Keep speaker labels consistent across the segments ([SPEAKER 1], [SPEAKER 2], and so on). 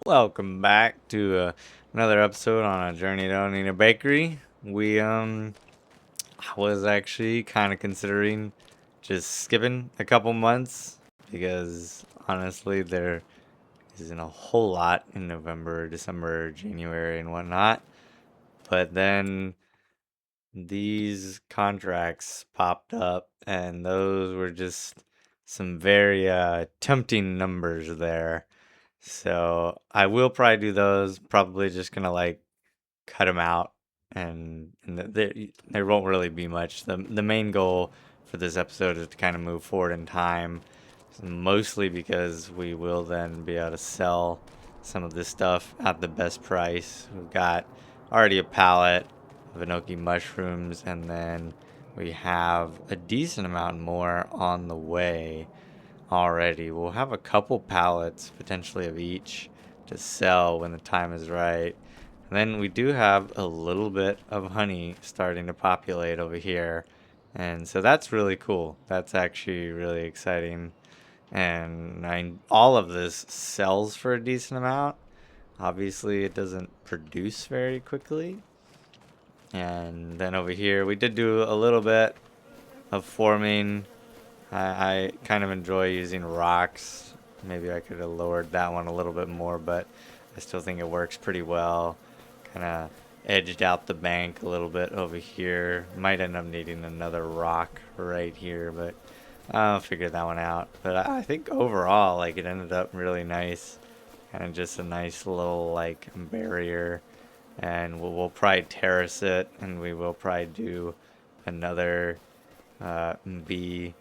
[SPEAKER 1] Welcome back to another episode on a journey to owning a bakery. I was actually kind of considering just skipping a couple months because honestly there isn't a whole lot in November, December, January, and whatnot. But then these contracts popped up, and those were just some very tempting numbers there. So I will probably do those. Probably just gonna like cut them out, and there won't really be much. The main goal for this episode is to kind of move forward in time, mostly because we will then be able to sell some of this stuff at the best price. We've got already a pallet of enoki mushrooms, and then we have a decent amount more on the way already. We'll have a couple pallets potentially of each to sell when the time is right. And then we do have a little bit of honey starting to populate over here. And so that's really cool. That's actually really exciting. And all of this sells for a decent amount. Obviously, it doesn't produce very quickly. And then over here, we did do a little bit of forming. I kind of enjoy using rocks. Maybe I could have lowered that one a little bit more, but I still think it works pretty well. Kind of edged out the bank a little bit over here. Might end up needing another rock right here, but I'll figure that one out. But I think overall, like, it ended up really nice. Kind of just a nice little, like, barrier. And we'll probably terrace it, and we will probably do another bee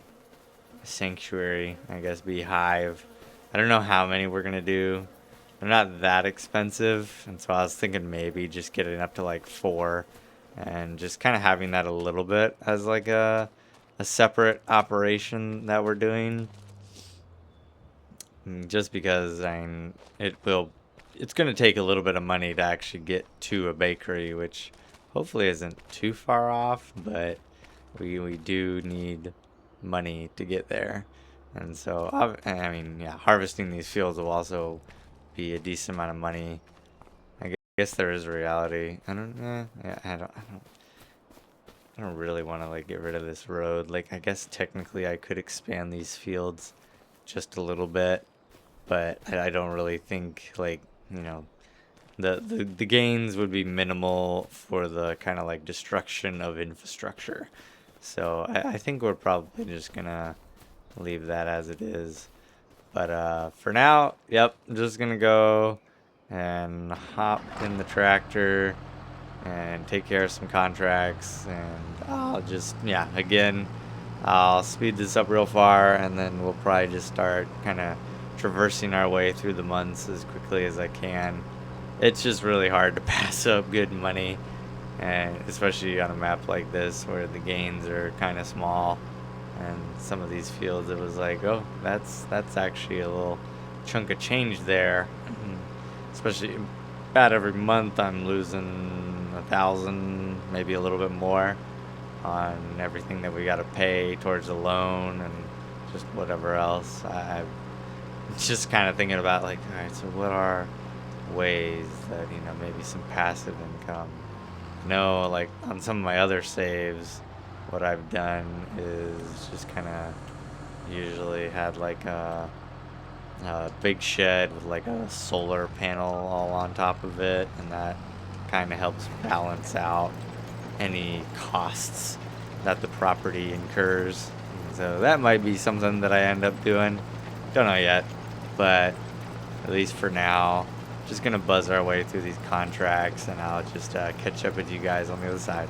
[SPEAKER 1] sanctuary, I guess, beehive. I don't know how many we're gonna do. They're not that expensive, and so I was thinking maybe just getting up to like 4 and just kind of having that a little bit as like a separate operation that we're doing. Just because it's gonna take a little bit of money to actually get to a bakery, which hopefully isn't too far off, but we do need money to get there. And so, I mean, yeah, harvesting these fields will also be a decent amount of money. I guess there is a reality. Yeah, I don't really want to like get rid of this road. Like, I guess technically I could expand these fields just a little bit, but I don't really think like, you know, the gains would be minimal for the kind of like destruction of infrastructure. So I think we're probably just gonna leave that as it is. But for now, yep, I'm just gonna go and hop in the tractor and take care of some contracts. And I'll just, yeah, again, I'll speed this up real far, and then we'll probably just start kind of traversing our way through the months as quickly as I can. It's just really hard to pass up good money, and especially on a map like this where the gains are kind of small. And some of these fields, it was like, oh, that's actually a little chunk of change there. Especially about every month, I'm losing 1,000, maybe a little bit more, on everything that we got to pay towards the loan and just whatever else. I'm just kind of thinking about like, all right, so what are ways that, you know, maybe some passive income. No, like on some of my other saves, what I've done is just kind of usually had like a big shed with like a solar panel all on top of it, and that kind of helps balance out any costs that the property incurs. So that might be something that I end up doing. Don't know yet, but at least for now, just gonna buzz our way through these contracts, and I'll just catch up with you guys on the other side.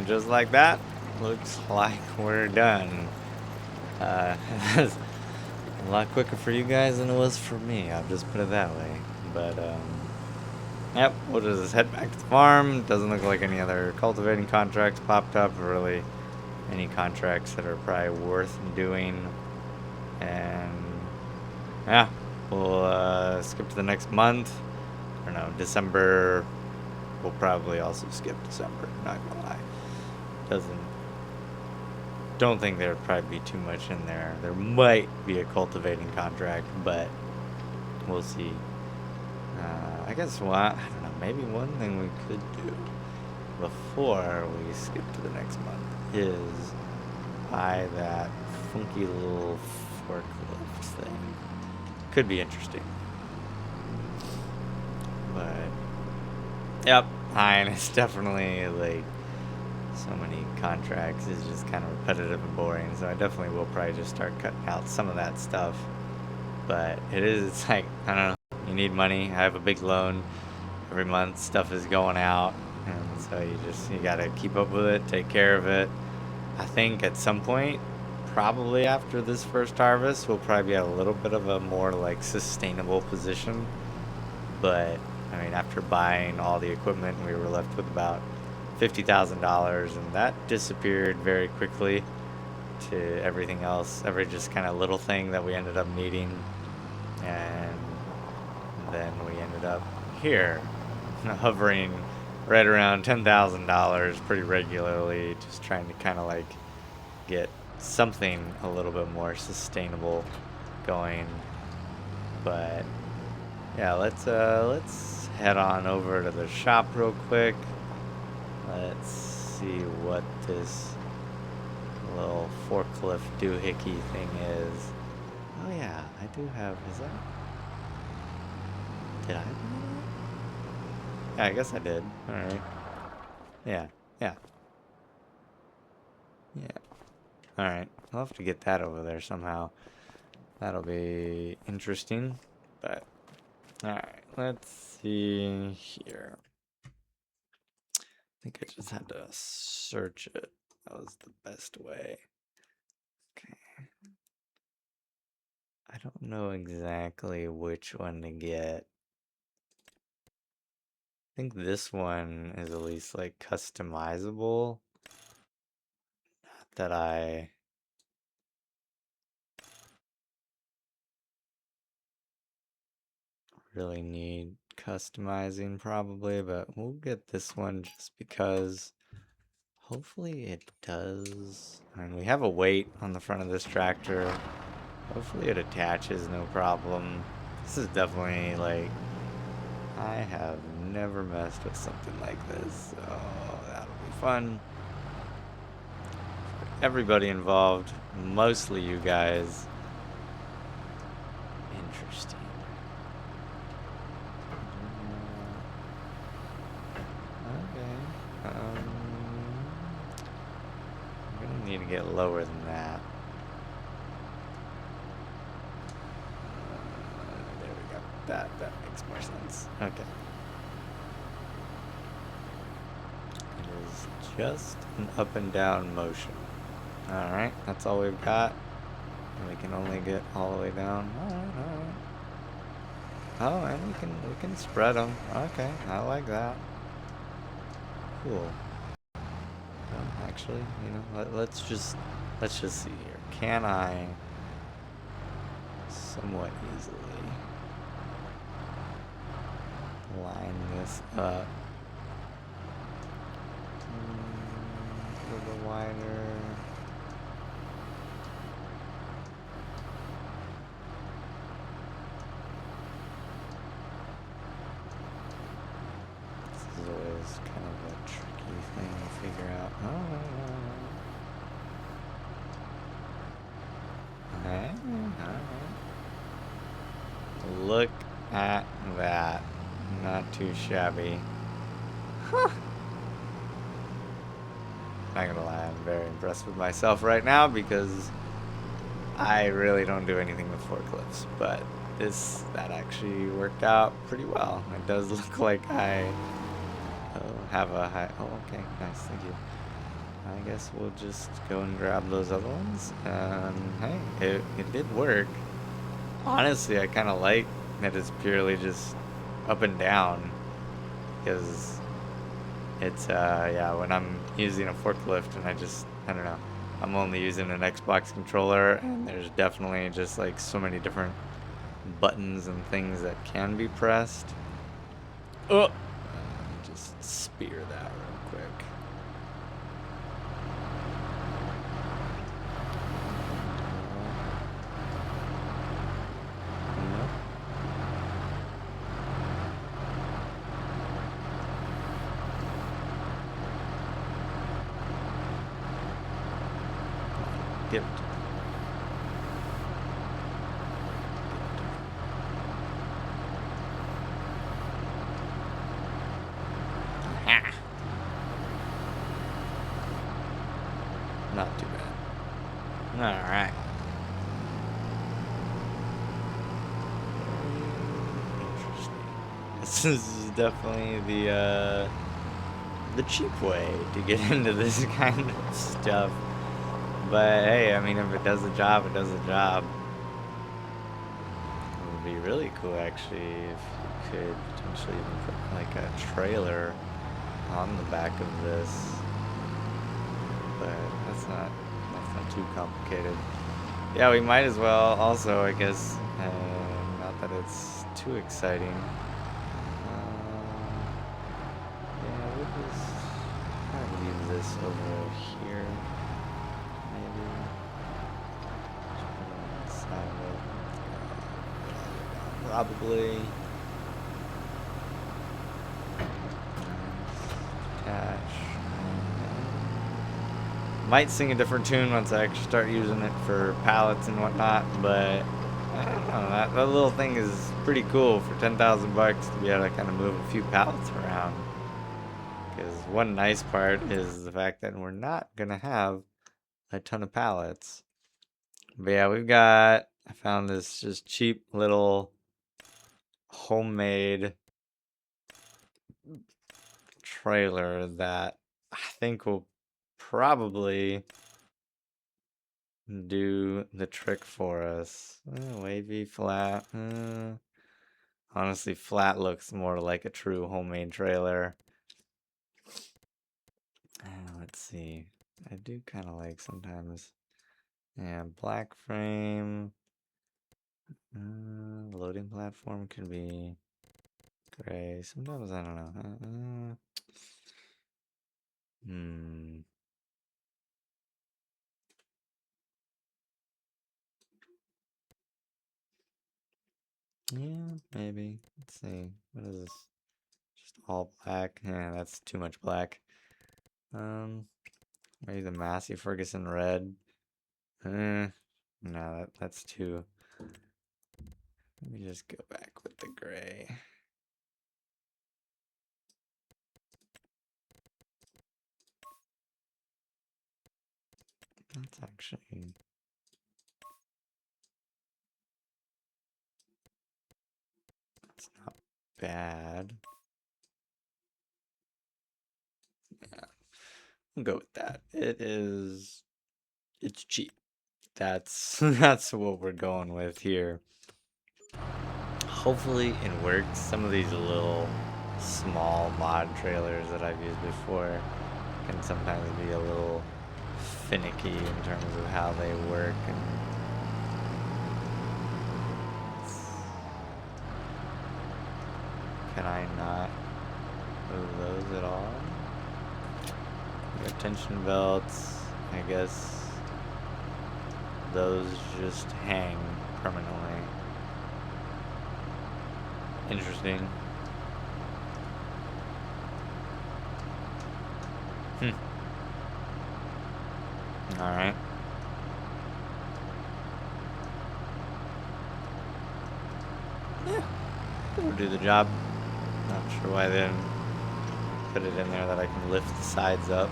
[SPEAKER 1] And just like that, looks like we're done. That's a lot quicker for you guys than it was for me. I'll just put it that way. But, yep, we'll just head back to the farm. Doesn't look like any other cultivating contracts popped up, or really any contracts that are probably worth doing. And, yeah, we'll skip to the next month. I don't know, December. We'll probably also skip December, not gonna lie. Don't think there'd probably be too much in there. There might be a cultivating contract, but we'll see. I guess I don't know, maybe one thing we could do before we skip to the next month is buy that funky little forklift thing. Could be interesting. But, yep, and it's definitely like so many contracts is just kind of repetitive and boring, so I definitely will probably just start cutting out some of that stuff. But it's like, I don't know, you need money. I have a big loan every month, stuff is going out, and so you gotta keep up with it, take care of it. I think at some point, probably after this first harvest, we'll probably be at a little bit of a more like sustainable position. But I mean, after buying all the equipment, we were left with about $50,000, and that disappeared very quickly to everything else, every just kind of little thing that we ended up needing. And then we ended up here, hovering right around $10,000 pretty regularly, just trying to kind of like get something a little bit more sustainable going. But yeah, let's head on over to the shop real quick. Let's see what this little forklift doohickey thing is. Oh yeah, I do have, did I do that? Yeah, I guess I did. Alright. Yeah. Alright, I'll have to get that over there somehow. That'll be interesting. But, alright, let's see here. I think I just had to search it. That was the best way. Okay. I don't know exactly which one to get. I think this one is at least like customizable. Not that I really need customizing probably, but we'll get this one just because hopefully it does. I mean, we have a weight on the front of this tractor. Hopefully it attaches no problem. This is definitely like, I have never messed with something like this, so that'll be fun. For everybody involved, mostly you guys. Interesting. Okay. I'm gonna need to get lower than that. There we go. That makes more sense. Okay. It is just an up and down motion. Alright, that's all we've got. And we can only get all the way down. Alright. Oh, and we can spread them. Okay, I like that. Cool. Well, actually, you know, let's just see here. Can I somewhat easily line this up a little wider? This is always kind of a tricky thing to figure out. Alright. Look at that. Not too shabby. Huh. Not gonna lie, I'm very impressed with myself right now because I really don't do anything with forklifts, but that actually worked out pretty well. It does look like I have a high. Oh, okay, nice, thank you. I guess we'll just go and grab those other ones. And hey, it did work. Honestly, I kind of like that it's purely just up and down. Because it's, yeah, when I'm using a forklift and I don't know, I'm only using an Xbox controller, and there's definitely just like so many different buttons and things that can be pressed. Oh! Just spear that real quick. Nope. Gift. Aha. Not too bad. Alright. Interesting. This is definitely the cheap way to get into this kind of stuff. But hey, I mean, if it does the job, it does the job. It would be really cool, actually, if you could potentially even put like a trailer on the back of this. But that's not too complicated. Yeah, we might as well also, I guess, not that it's too exciting. Yeah, we'll just kind of leave this over here. Maybe. Just put it on the side of it. Probably. Attach. Might sing a different tune once I actually start using it for pallets and whatnot, but I don't know, that little thing is pretty cool for 10,000 bucks to be able to kind of move a few pallets around. Because one nice part is the fact that we're not gonna have a ton of pallets. But yeah, I found this just cheap little homemade trailer that I think will probably do the trick for us. Wavy, flat. Honestly, flat looks more like a true homemade trailer. Let's see. I do kind of like sometimes. Yeah, black frame. Loading platform could be gray. Sometimes I don't know. Hmm. Yeah, maybe. Let's see. What is this? Just all black. Yeah, that's too much black. Maybe the Massey Ferguson red. No, that's too. Let me just go back with the gray. That's actually. That's not bad. Yeah, I'll go with that. It's cheap. That's that's what we're going with here. Hopefully it works. Some of these little small mod trailers that I've used before can sometimes be a little finicky in terms of how they work. And can I not move those at all? We got tension belts. I guess those just hang permanently. Interesting. Alright. Yeah. It'll do the job. Not sure why they didn't put it in there that I can lift the sides up.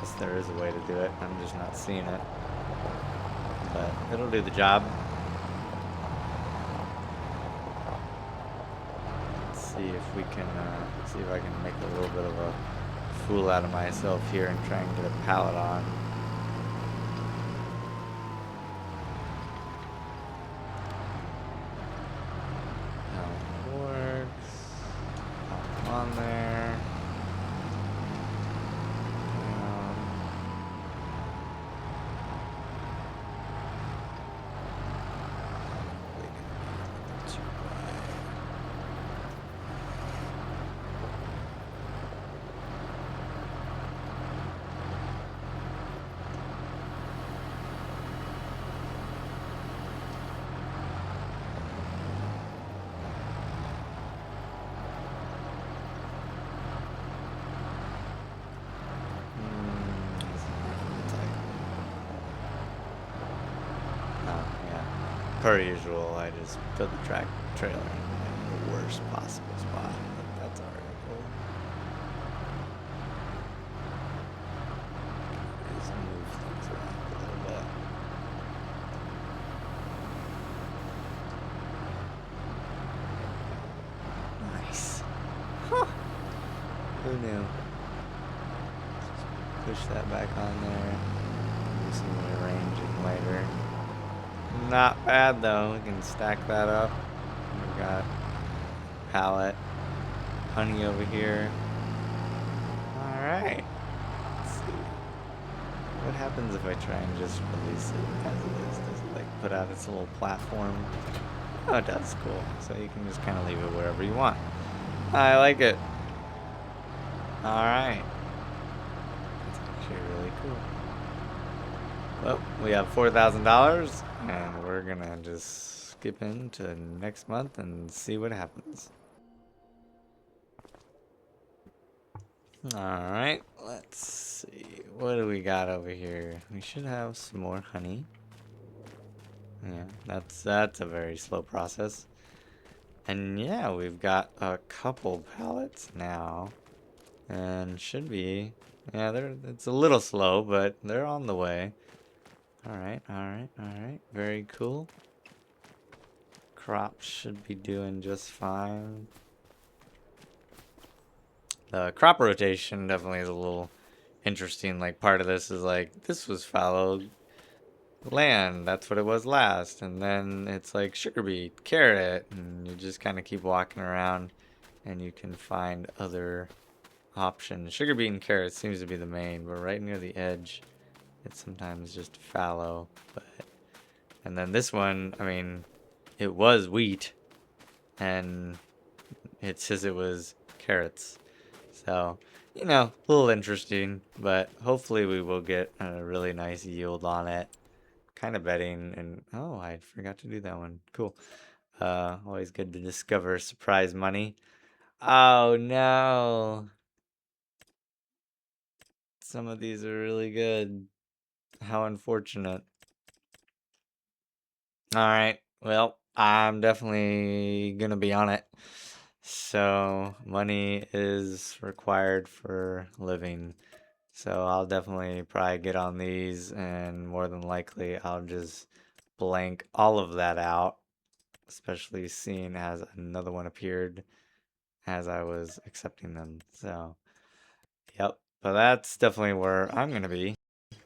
[SPEAKER 1] Guess there is a way to do it. I'm just not seeing it. But it'll do the job. Let's see if we can, see if I can make a little bit of a fool out of myself here and try and get a pallet on. How it works. Pop them on there. Per usual, I just put the trailer in the worst possible spot, but that's already cool. Just move things around a little bit. Nice. Huh. Who knew? Push that back on there. Do some rearranging later. Not bad though. We can stack that up. We've got pallet, honey over here. All right. Let's see. What happens if I try and just release it as it is? Does it like put out its little platform? Oh, it does. Cool. So you can just kind of leave it wherever you want. I like it. All right. That's actually really cool. Well, we have $4,000, and we're gonna just skip into next month and see what happens. All right, let's see. What do we got over here? We should have some more honey. Yeah, that's a very slow process. And yeah, we've got a couple pallets now, and should be. Yeah, it's a little slow, but they're on the way. Alright, alright, alright. Very cool. Crops should be doing just fine. The crop rotation definitely is a little interesting. Like, part of this is like, this was fallow land. That's what it was last. And then it's like sugar beet, carrot. And you just kind of keep walking around and you can find other options. Sugar beet and carrot seems to be the main, but right near the edge, it's sometimes just fallow. And then this one, I mean, it was wheat, and it says it was carrots. So, you know, a little interesting, but hopefully we will get a really nice yield on it. Kind of betting, and oh, I forgot to do that one. Cool. Always good to discover surprise money. Oh no. Some of these are really good. How unfortunate. Alright, well, I'm definitely gonna be on it. So, money is required for living. So, I'll definitely probably get on these, and more than likely, I'll just blank all of that out, especially seeing as another one appeared as I was accepting them. So, yep, but that's definitely where I'm gonna be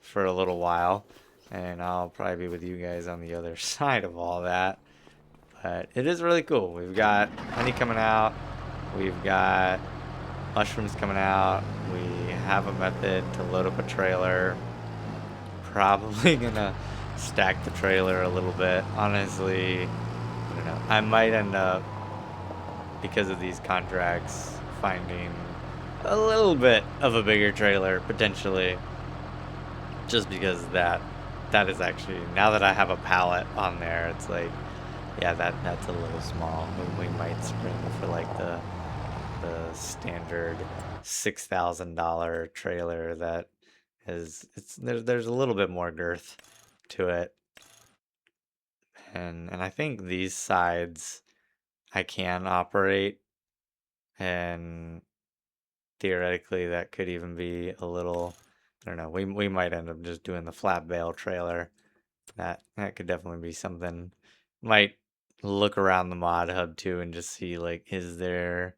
[SPEAKER 1] for a little while, and I'll probably be with you guys on the other side of all that. But it is really cool. We've got honey coming out. We've got mushrooms coming out. We have a method to load up a trailer. Probably gonna stack the trailer a little bit. Honestly, I don't know. I might end up, because of these contracts, finding a little bit of a bigger trailer potentially. Just because that is actually, now that I have a pallet on there, it's like, yeah, that's a little small. We might spring for like the standard $6,000 trailer that is, there's a little bit more girth to it. And I think these sides I can operate, and theoretically that could even be a little, I don't know, we might end up just doing the flat bale trailer. That could definitely be something. Might look around the mod hub too and just see, like, is there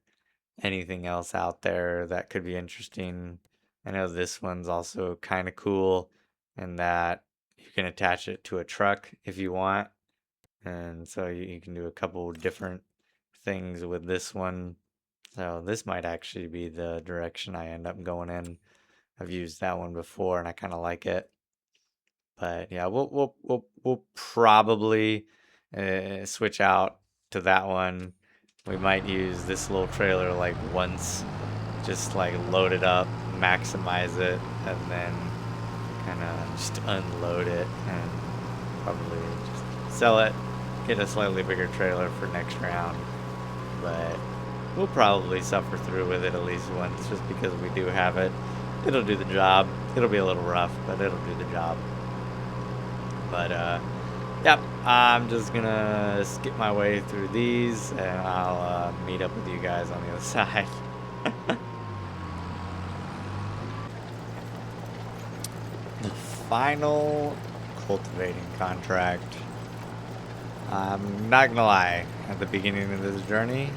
[SPEAKER 1] anything else out there that could be interesting I know this one's also kind of cool in that you can attach it to a truck if you want. And so you can do a couple different things with this one. So this might actually be the direction I end up going in. I've used that one before and I kind of like it. But yeah, we'll probably switch out to that one. We might use this little trailer like once, just like load it up, maximize it, and then kind of just unload it and probably just sell it, get a slightly bigger trailer for next round. But we'll probably suffer through with it at least once just because we do have it. It'll do the job. It'll be a little rough, but it'll do the job. But yep, I'm just gonna skip my way through these and I'll meet up with you guys on the other side. The final cultivating contract. I'm not gonna lie, at the beginning of this journey,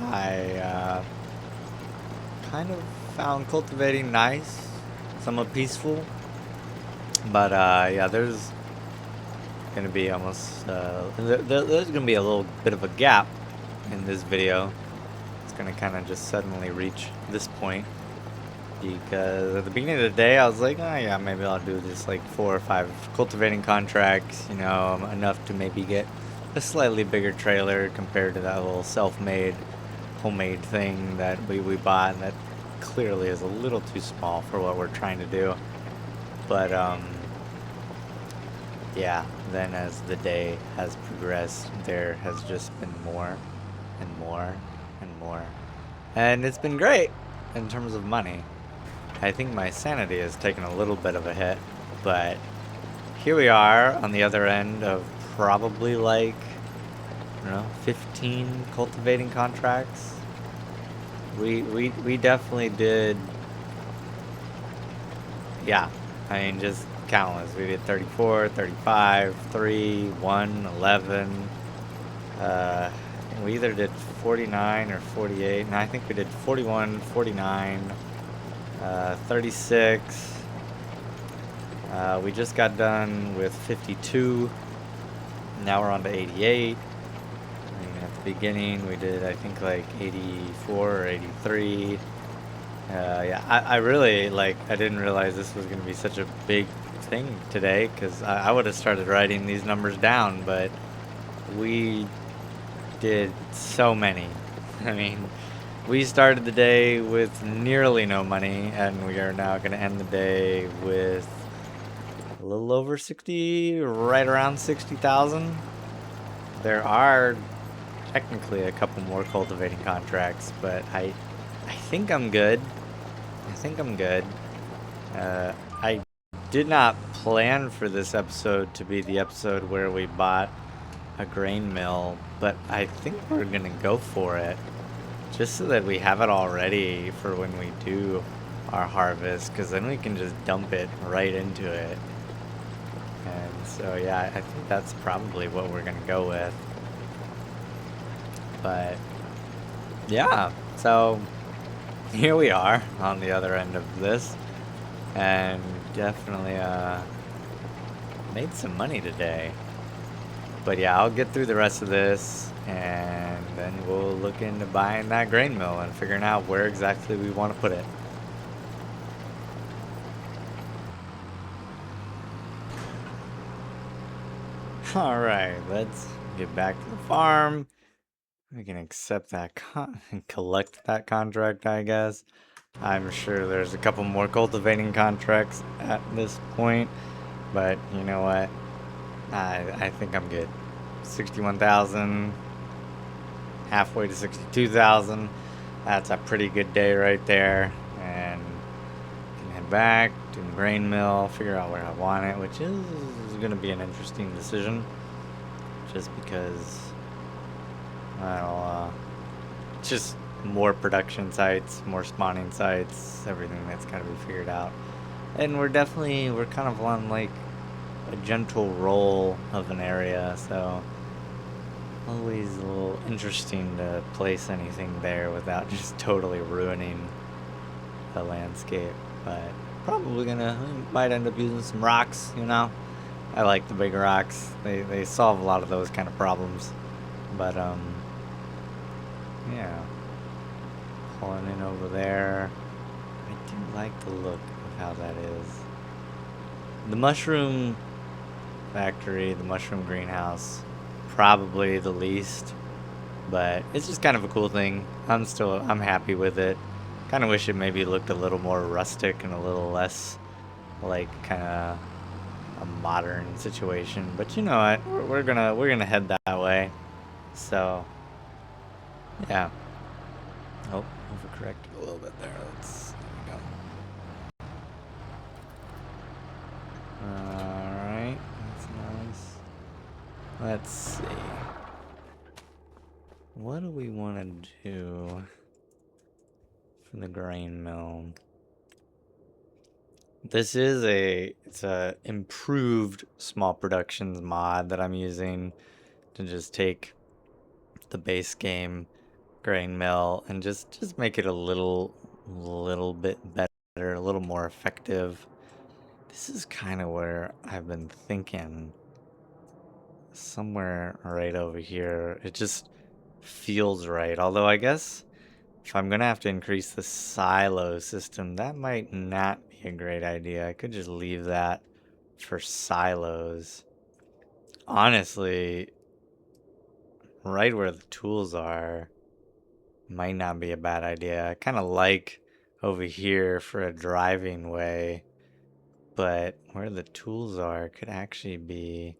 [SPEAKER 1] I kind of found cultivating nice, somewhat peaceful. But yeah, there's gonna be almost there's gonna be a little bit of a gap in this video. It's gonna kind of just suddenly reach this point because at the beginning of the day I was like, oh yeah, maybe I'll do this like 4 or 5 cultivating contracts, you know, enough to maybe get a slightly bigger trailer compared to that little self-made homemade thing that we bought, and that clearly is a little too small for what we're trying to do. But yeah, then as the day has progressed, there has just been more and more and more. And it's been great in terms of money. I think my sanity has taken a little bit of a hit, but here we are on the other end of probably like, I don't know, 15 cultivating contracts. We definitely did, yeah, I mean, just countless. We did 34, 35, 3, 1, 11. We either did 49 or 48. And I think we did 41, 49, 36. We just got done with 52. Now we're on to 88. I mean, at the beginning, we did, I think, like 84 or 83. Yeah, I really, like, I didn't realize this was going to be such a big thing today, because I would have started writing these numbers down, but we did so many. I mean, we started the day with nearly no money, and we are now going to end the day with a little over 60, right around 60,000. There are technically a couple more cultivating contracts, but I think I'm good. I think I'm good. I did not plan for this episode to be the episode where we bought a grain mill, but I think we're gonna go for it, just so that we have it all ready for when we do our harvest, because then we can just dump it right into it. And so yeah, I think that's probably what we're gonna go with. But yeah, so here we are on the other end of this, and definitely made some money today. But yeah, I'll get through the rest of this, and then we'll look into buying that grain mill and figuring out where exactly we want to put it. All right, let's get back to the farm. We can accept that and collect that contract, I guess. I'm sure there's a couple more cultivating contracts at this point, but you know what? I think I'm good. 61,000, halfway to 62,000. That's a pretty good day right there. And can head back to the grain mill, figure out where I want it, which is going to be an interesting decision, just because just more production sites, more spawning sites, everything that's got to be figured out. And we're kind of on like a gentle roll of an area, so always a little interesting to place anything there without just totally ruining the landscape. but probably might end up using some rocks, you know. I like the big rocks. They solve a lot of those kind of problems. But yeah. Pulling in over there. I do like the look of how that is. The mushroom factory, the mushroom greenhouse, probably the least, but it's just kind of a cool thing. I'm happy with it. Kind of wish it maybe looked a little more rustic and a little less like kind of a modern situation. But you know what? We're gonna head that way. So yeah. Oh, overcorrected a little bit there. There we go. Alright, that's nice. Let's see. What do we want to do for the grain mill? This is it's a improved small productions mod that I'm using to just take the base game grain mill and just make it a little bit better, a little more effective. This is kind of where I've been thinking. Somewhere right over here. It just feels right. Although I guess if I'm gonna have to increase the silo system, that might not be a great idea. I could just leave that for silos. Honestly, right where the tools are might not be a bad idea. I kind of like over here for a driving way, but where the tools are could actually be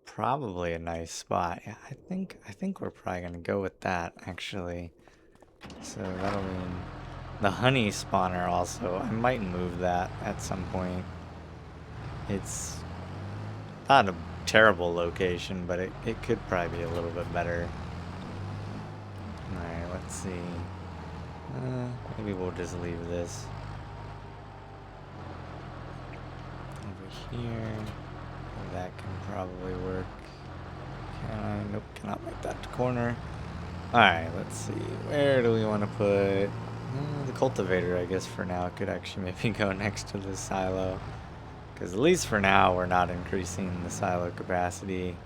[SPEAKER 1] probably a nice spot. Yeah, I think we're probably gonna go with that actually. So that'll mean the honey spawner also. I might move that at some point. It's not a terrible location, but it could probably be a little bit better. Alright, let's see. Maybe we'll just leave this over here. That can probably work. Can I? Nope, cannot make that to corner. Alright, let's see. Where do we want to put the cultivator? I guess for now it could actually maybe go next to the silo. Because at least for now we're not increasing the silo capacity.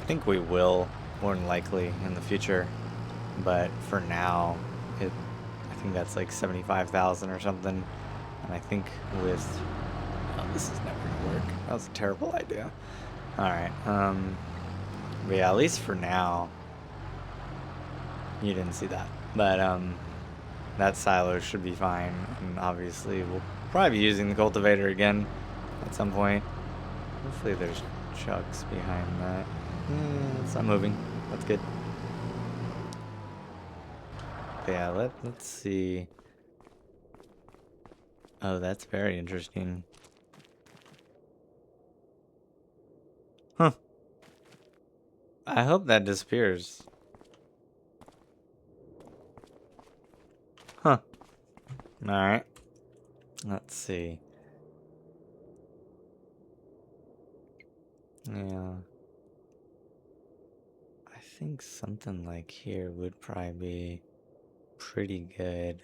[SPEAKER 1] I think we will, more than likely, in the future. But for now, I think that's like 75,000 or something. And I think with... Oh, this is never going to work. That was a terrible idea. Alright, but yeah, at least for now, you didn't see that. But, that silo should be fine. And obviously, we'll probably be using the cultivator again at some point. Hopefully there's chucks behind that. It's not moving. That's good. But yeah, let's see. Oh, that's very interesting. Huh. I hope that disappears. Huh. Alright. Let's see. Yeah. I think something like here would probably be pretty good.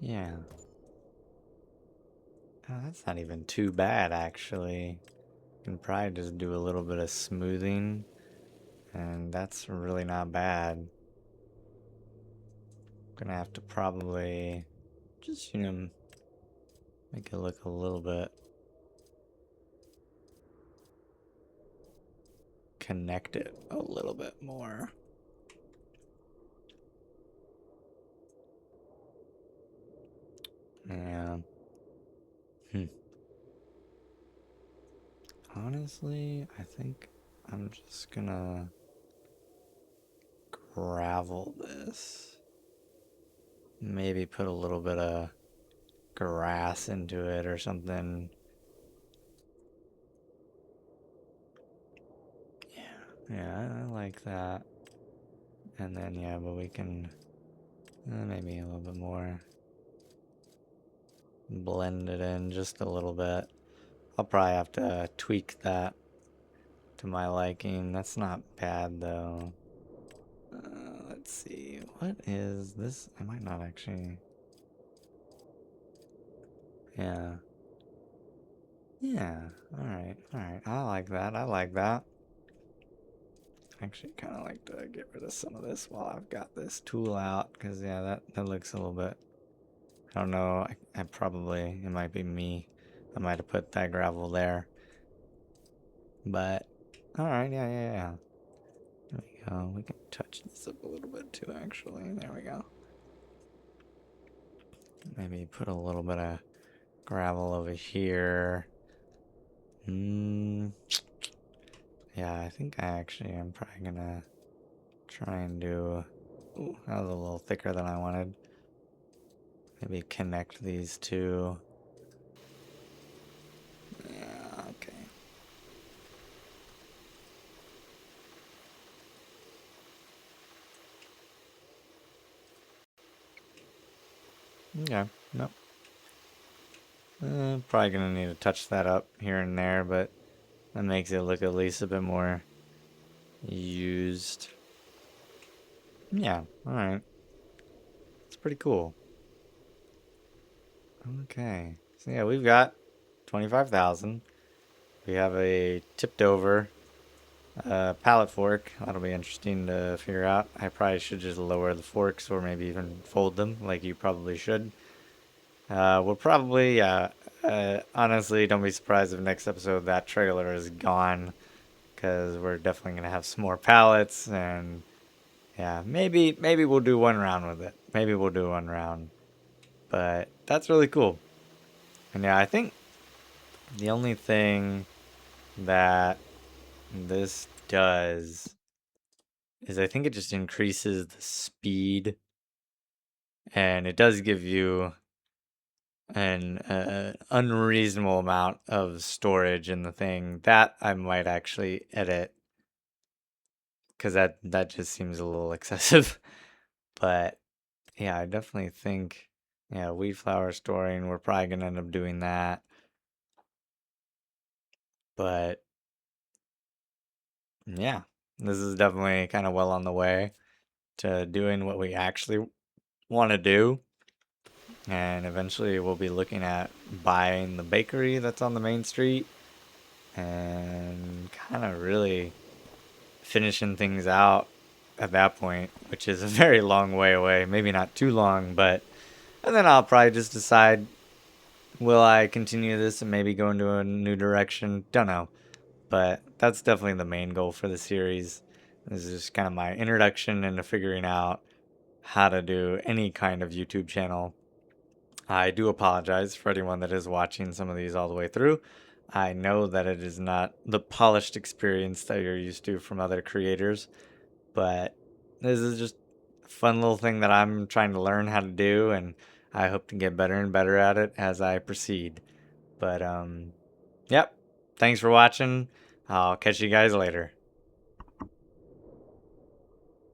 [SPEAKER 1] Yeah. Oh, that's not even too bad, actually. You can probably just do a little bit of smoothing, and that's really not bad. Gonna have to probably just, make it look a little bit connect it a little bit more. Yeah. Honestly, I think I'm just gonna gravel this. Maybe put a little bit of grass into it or something. Yeah, I like that. And then, yeah, but we can maybe a little bit more blend it in just a little bit. I'll probably have to tweak that to my liking. That's not bad though. let's see. What is this? I might not actually. Yeah. Yeah. Alright. Alright. I like that. I like that. Actually, kind of like to get rid of some of this while I've got this tool out. Because, yeah, that looks a little bit. I don't know. I probably. It might be me. I might have put that gravel there. But. Alright. Yeah, yeah, yeah. There we go. We can touch this up a little bit too, actually. There we go. Maybe put a little bit of gravel over here. Yeah, I think I actually am probably gonna try and do. Ooh, that was a little thicker than I wanted. Maybe connect these two. Yeah, okay. Okay, nope. Probably gonna need to touch that up here and there, but that makes it look at least a bit more used. Yeah, alright. It's pretty cool. Okay. So yeah, we've got 25,000. We have a tipped over pallet fork. That'll be interesting to figure out. I probably should just lower the forks or maybe even fold them like you probably should. We'll probably, honestly, don't be surprised if next episode that trailer is gone because we're definitely going to have some more pallets and yeah, maybe we'll do one round with it. Maybe we'll do one round. But that's really cool. And yeah, I think the only thing that this does is I think it just increases the speed and it does give you an unreasonable amount of storage in the thing that I might actually edit because that just seems a little excessive. But yeah, I definitely think wheat flour storing, we're probably gonna end up doing that. But yeah, this is definitely kind of well on the way to doing what we actually want to do. And eventually we'll be looking at buying the bakery that's on the main street and kind of really finishing things out at that point, which is a very long way away. Maybe not too long, but and then I'll probably just decide, will I continue this and maybe go into a new direction? Don't know. But that's definitely the main goal for the series. This is just kind of my introduction into figuring out how to do any kind of YouTube channel. I do apologize for anyone that is watching some of these all the way through. I know that it is not the polished experience that you're used to from other creators, but this is just a fun little thing that I'm trying to learn how to do, and I hope to get better and better at it as I proceed. But, yep. Thanks for watching. I'll catch you guys later.